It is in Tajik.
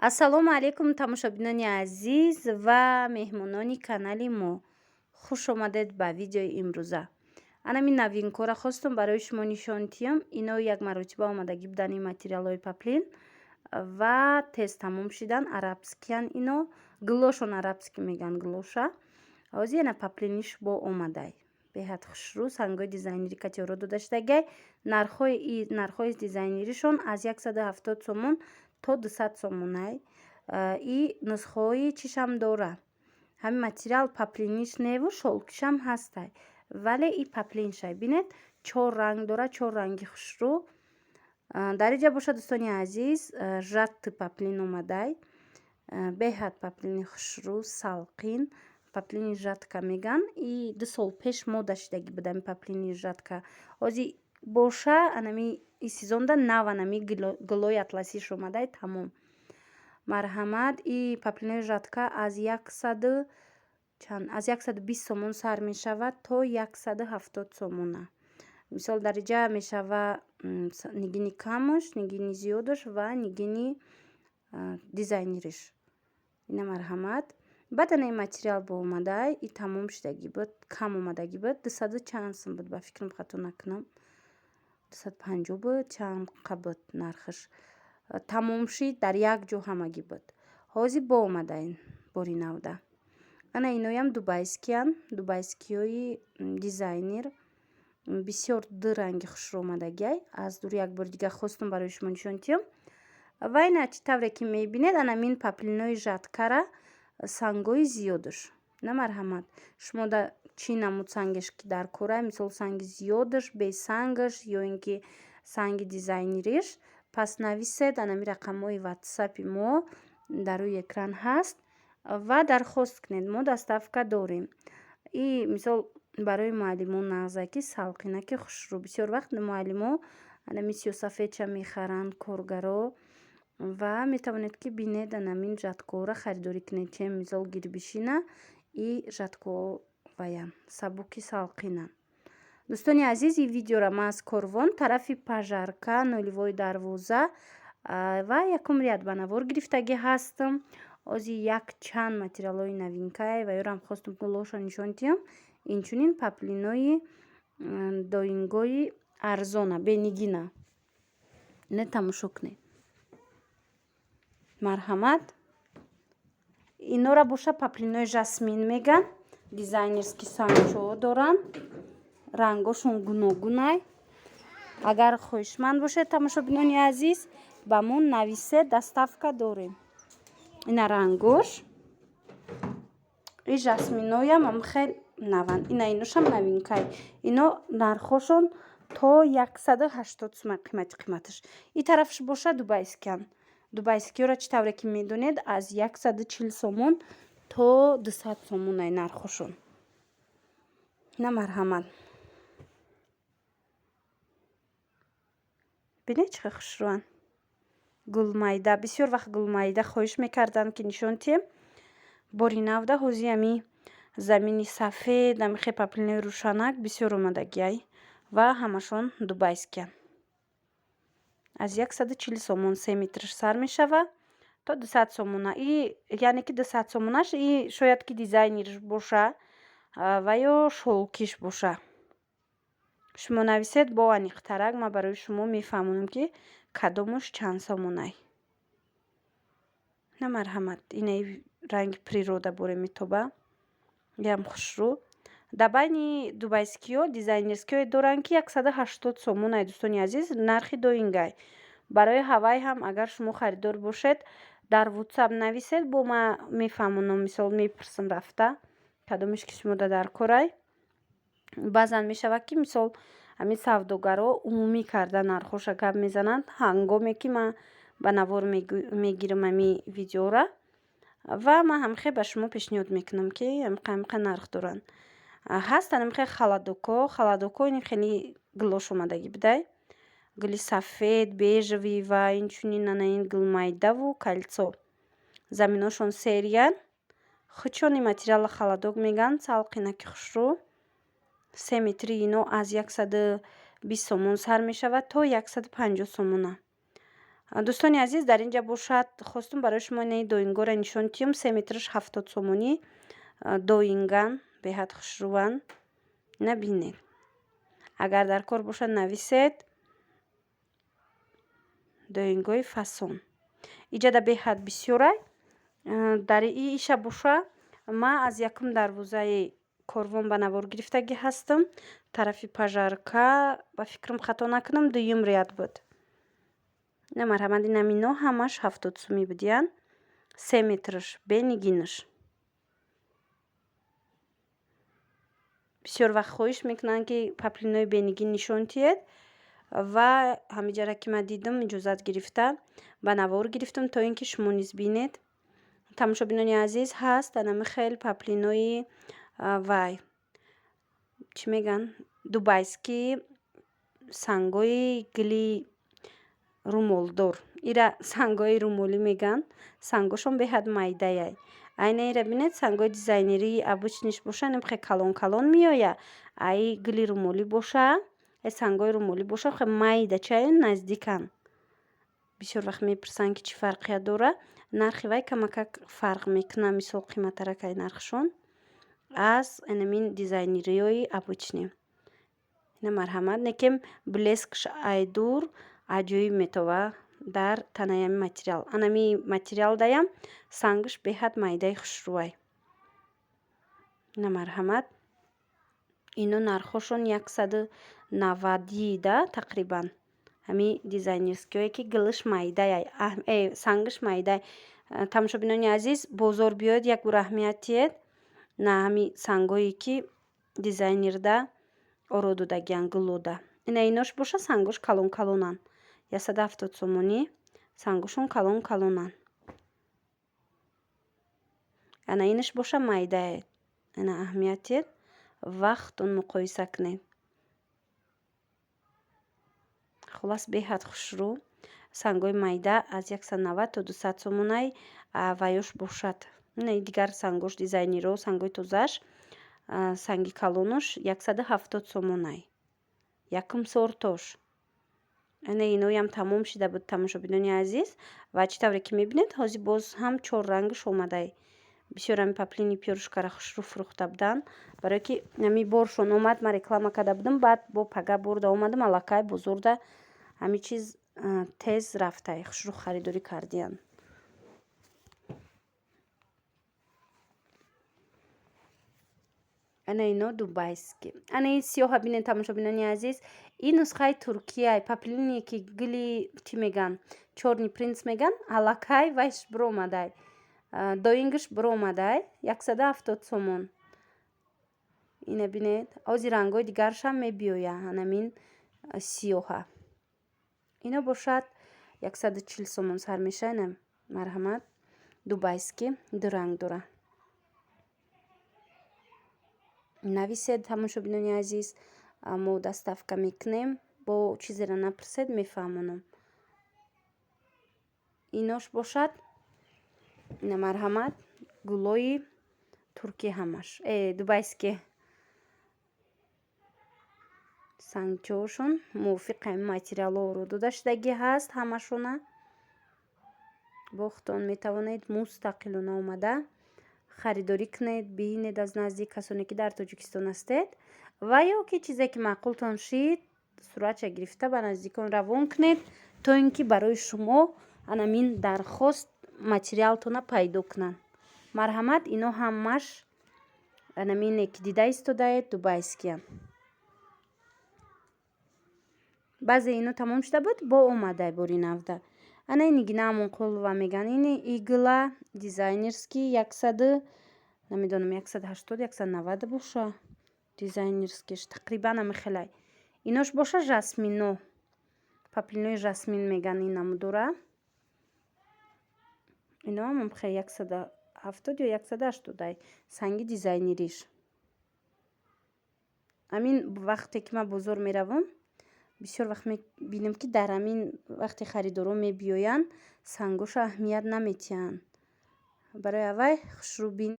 ассалому алайкум тамошобинони азиз ва меҳмонони канали мо. хуш омадед ба видеои имрӯза. Анами навинкора хостум барои шумо нишон диҳам. Ино як маротиба омадагӣ будани материалҳои паплин ва тез тамом шидан. Арабскиян ино глошон арабски меган глоша. ҳозир яна паплиниш бо омадай. Беҳад хушрӯ сангҳои дизайнери катеоро дода шудагай. Нархҳои дизайнеришон аз 170 сомон то 200 сомонай. И нусхаҳои чишам дора. Ҳамин материал паплиниш неву шолкишам ҳастай. Вале и паплиншай бинед 4 ранг дора, 4 ранги хушрӯ. Дар инҷа боша дӯстони азиз жатти паплин омадай. Беҳад паплини хушрӯ салқин. Паплини жатка меган. И 2 сол пеш мода шидагӣ буд ами паплини жатка. Ҳозир боша анами и сезонда нав анами гулои атласиш омадай тамом. Марҳамат и паплинои жатка аз 120 сомон сар мешавад то 170 сомона. Мисол дар инҷа мешава нигини камаш, нигини зиёдаш ва нигини дизайнериш. Ина марҳамат. Баъд ана материал бо омадай и тамом шидагӣ буд, кам омадагӣ буд. 200 чанд сум буд ба фикрам хато накунам. 250 буд, чанд қа буд нархаш. Тамом шид дар як ҷо ҳамагӣ буд. Ҳозир бо омадаин бори навда. Ана иноям дубайскиян, дубайскиёи дизайнер. Бисёр ду ранги хушрӯ омадагай. Аз дур як бори дига хостум барои шумо нишон диҳам. Ва ина чӣ тавре ки мебинед анамин паплинои жаткара сангҳои зиёдаш. На марҳамат. Шумо да чӣ намуд сангаш ки дар корай, мисол санги зиёдаш, бесангаш ё ин ки санги дизайнериш, пас нависед анами рақамҳои ватсапи мо дар рӯи экран ҳаст ва дархост кунед. Мо доставка дорем. И мисол барои муаллимон нағзаки салқинаки хушрӯ. Бисёр вақт муаллимо анами сиёсафедша мехаранд коргаро ва метавонед ки бинед анамин жаткоро харидорӣ кунед. Чем мисол гирбишина и жатковая сабуки салқина. дӯстони азиз и видеора ма аз корвон тарафи пажарка 012 ва якум ряд ба навор гирифтагӣ ҳастам. ҳозир як чанд материалҳои новинкае ва ёрам хостум глоша нишон диҳам. Инчунин паплинои доингои арзона бенигина. Не тамошо кунед. Марҳамат. Инора боша паплинои жасмин меган. Дизайнерски санчоо доранд. Рангошон гуногунай. Агар хоҳишманд бошед тамошобинони азиз ба мо нависед, доставка дорем. Ина рангош. И жасминоям ам хел наванд. Иношам новинкай. Ино нархошон то 180 сум қиматаш. И тарафш боша дубайскиян. Дубайскиёра чӣ тавре ки медонед аз 140 сомон то 200 сомонай нархошон. На марҳамат. бинед чӣ хушрӯанд. Гулмайда бисёр вақт гулмайда хоҳиш мекарданд ки нишон диҳем. Бори навда ҳозир ами замини сафед амихе паплинои рӯшанак бисёр омадагиай ва ҳамашон дубайскиян. Аз 140 сомон 3 метраш сар мешава то 200 сомона. И яъне ки 200 сомонаш и шояд ки дизайнериш боша ва ё шолкиш боша. Шумо нависед бо аниқтарак ма барои шумо мефаҳмонам ки кадомаш чанд сомонай. На марҳамат. Инаи ранги природа боре метоба. Ям хушрӯ. Дар байни дубайскиё дизайнерскиё доранд ки 180 сомонай дӯстони азиз нархи доингай. Барои ҳавай ҳам агар шумо харидор бошед дар WhatsApp нависед бо ма мефаҳмонам мисол мепурсам рафта кадомаш ки шумо дар корай. Баъзан мешавад ки мисол ҳамин савдогаро умумӣ карда нархоша гап мезананд ҳангоме ки ман ба навор мегирам ами видеора ва ман ҳамихе ба шумо пешниҳод мекунам ки ҳамиқа нарх доранд. ҳаст ҳамихе халадоко ин хеле глош омадагӣ будай. гули сафед, бежави ва инчунин анаин гулмайдаву кальцо. Заминошон сериян. хучони материала халадок меган салқинаки хушрӯ. 3 метри ино аз 120 сомон сар мешавад то 150 сомона. дӯстони азиз, дар ин ҷо бошад хостум барои шумо ин доингоро нишон диҳам. 3 метраш 70 сомонӣ доинган беҳад хушрӯванд. Ина бинед. Агар дар кор бошад нависед. доингои фасон. Иҷада беҳад бисёрай. дар иша боша ма аз якум дарвозаи корвон ба навор гирифтагӣ ҳастам. Тарафи пажарка ба фикрам хато накунам дуюм ряд буд. ина марҳамат, ин амино ҳамаш 70 сомӣ будиян. 3 метраш бе нигинаш. бисёр вақт хоҳиш мекунанд ки паплинои бенигин нишон диҳед ва ҳамиҷара ки ман дидам иҷозат гирифта ба навор гирифтам, то ин ки шумо низ бинед. тамошобинони азиз, ҳаст анами хел паплинои вай чӣ меган дубайскӣ сангои гили румолдор. ира сангои румолӣ меган. Сангошон беҳад майдаяй. айна ира бинед, сангои дизайнерии обычниш боша инам хе калон калон меоя. ай гили румолӣ боша, ай сангои румолӣ боша хе майда чаен наздикан. бисёр вақт мепурсанд ки чӣ фарқият дора. нархи вай камакак фарқ мекунад, мисол қиматаракай нархшон аз инамин дизайнериёи обычне. ина марҳамат, некем блескш айдур аҷоиб метова дар танаи ами материал. Анами материал даям сангаш беҳад майдаи хушрӯвай. ина марҳамат. ино нархошон 190 да тақрибан. ҳами дизайнерские ки гилаш майдаяй, сангаш майдай. тамошобинони азиз, бозор биёед як бур аҳамият диҳед. на ҳами сангое ки дизайнерда оро додагиян гулода. ина инош боша сангош калон калонан. 170 сомонӣ сангошон калон калонан. ана инаш боша майдае. ина аҳамият диҳед. вақтон муқоиса кунед. хулас беҳад хушрӯ. сангои майда аз 190 то 200 сомонай ваёш бошад. ина дигар сангош дизайнеро сангои тозааш санги калонош 170 сомонай. якум сортош. ина иноям тамом шида буд тамошобинони азиз. ва чӣ тавре ки мебинед ҳозир боз ҳам 4 рангаш омадай. бисёр ами паплини пёрушкара хушрӯ фурӯхта буданд. барое ки ами боршон омад, ма реклама карда будам, баъд бо пага борда омадам, аллакай бозорда ҳами чиз тез рафтай хушрӯ харидорӣ кардиян. ана ино дубайскӣ. ана ин сиёҳа бинед тамошобинони азиз. ин нусхаи Туркияй. паплине ки гили чӣ меган чорни принц меган, аллакай вайш биромадай. доингаш биромадай 170 сомон. ина бинед. ҳозир рангои дигаршам мебиёя. анамин сиёҳа. ино бошад 140 сомон сар меша. ина марҳамат. дубайскӣ ду ранг дора. нависед тамошобинони азиз. мо доставка мекунем. бо чизеро напурсед, мефаҳмонам. инош бошад. ина марҳамат. гулои туркӣ ҳамаш. дубайскӣ. сангчоошон мувофиқи материалҳо оро дода шудагӣ ҳаст ҳамашона. бохтон метавонед мустақилона омада харидорӣ кунед, бинед аз наздик касоне ки дар Тоҷикистон ҳастед ва ё ки чизе ки маъқултон шид суратша гирифта ба наздикон равон кунед, то ин ки барои шумо анамин дархост материалтона пайдо кунанд. марҳамат, ино ҳамаш анамине ки дида истодаед дубайскиам. баъзе ино тамом шуда буд, бо омадай бори навда. ана инигина ҳамон қолва меган. ини игла дизайнерский 100 намедонам 180 190 боша. дизайнерскиш тақрибан ами хелай. инош боша жасмино. паплинои жасмин меган инам дора. ино ҳамам хе 170 ё 180 санги дизайнериш. амин вақте ки ман бозор меравам бисёр вақт мебинам ки дар амин вақти харидоро мебиёянд сангоша аҳамият наметиҳанд. барои аввай хушрӯбин